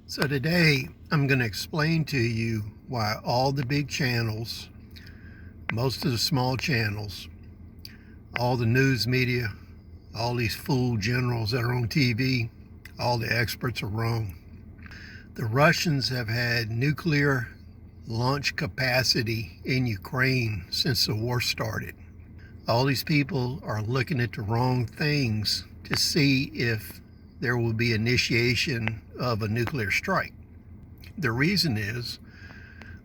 So today I'm going to explain to you why all the big channels, most of the small channels, all the news media, all these fool generals that are on TV, all the experts are wrong. The Russians have had nuclear launch capacity in Ukraine since the war started. All these people are looking at the wrong things to see if there will be initiation of a nuclear strike. The reason is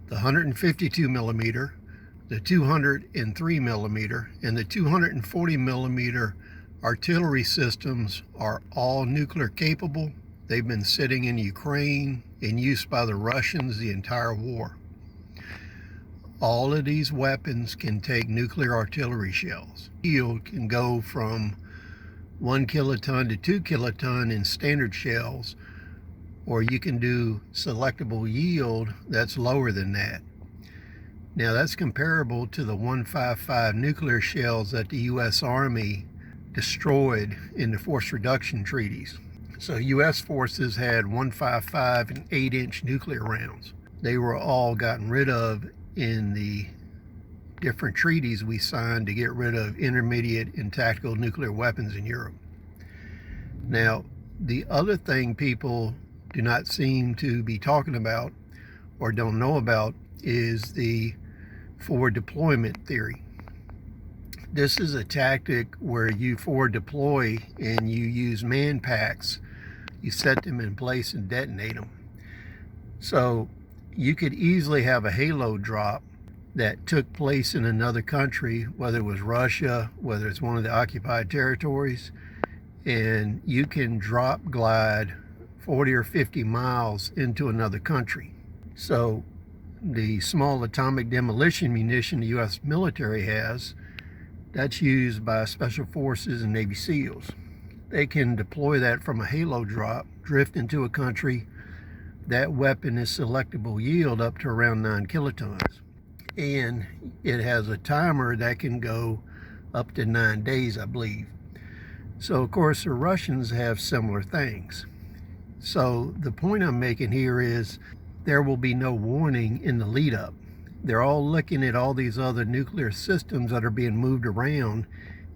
the 152 millimeter, the 203 millimeter, and the 240 millimeter artillery systems are all nuclear capable. They've been sitting in Ukraine in use by the Russians the entire war. All of these weapons can take nuclear artillery shells. Yield can go from 1 kiloton to 2 kiloton in standard shells, or you can do selectable yield that's lower than that. Now that's comparable to the 155 nuclear shells that the U.S. Army destroyed in the force reduction treaties. So U.S. forces had 155 and 8-inch nuclear rounds. They were all gotten rid of in the different treaties we signed to get rid of intermediate and tactical nuclear weapons in Europe. Now, the other thing people do not seem to be talking about or don't know about is the forward deployment theory. This is a tactic where you forward deploy and you use man packs. You set them in place and detonate them. So you could easily have a halo drop that took place in another country, whether it was Russia, whether it's one of the occupied territories, and you can drop glide 40 or 50 miles into another country. So the small atomic demolition munition the U.S. military has, that's used by Special Forces and Navy SEALs. They can deploy that from a halo drop, drift into a country. That weapon is selectable yield up to around 9 kilotons. And it has a timer that can go up to 9 days, I believe. So, of course, the Russians have similar things. So the point I'm making here is there will be no warning in the lead up. They're all looking at all these other nuclear systems that are being moved around,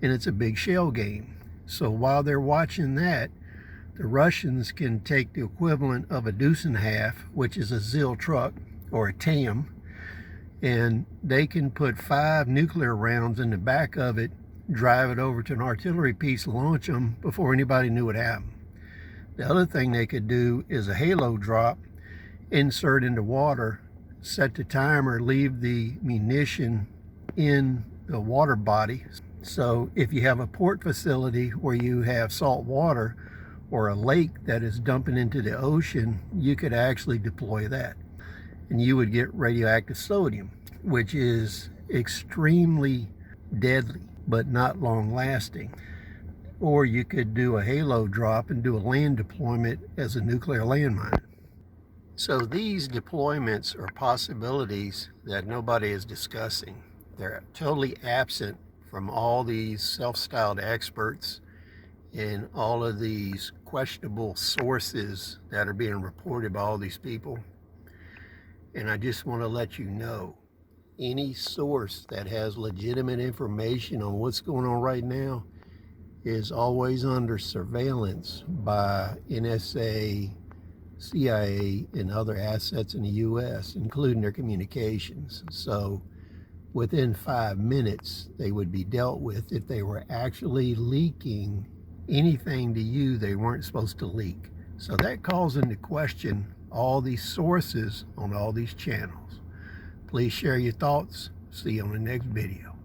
and it's a big shell game. So while they're watching that, the Russians can take the equivalent of a deuce and a half, which is a ZIL truck or a TAM, and they can put 5 nuclear rounds in the back of it, drive it over to an artillery piece, launch them before anybody knew what happened. The other thing they could do is a halo drop, insert into water, set the timer, leave the munition in the water body. So if you have a port facility where you have salt water or a lake that is dumping into the ocean, you could actually deploy that. And you would get radioactive sodium, which is extremely deadly, but not long lasting. Or you could do a halo drop and do a land deployment as a nuclear landmine. So these deployments are possibilities that nobody is discussing. They're totally absent from all these self-styled experts and all of these questionable sources that are being reported by all these people. And I just want to let you know, any source that has legitimate information on what's going on right now is always under surveillance by NSA, CIA, and other assets in the U.S., including their communications. So within 5 minutes, they would be dealt with if they were actually leaking anything to you they weren't supposed to leak. So that calls into question all these sources on all these channels. Please share your thoughts. See you on the next video.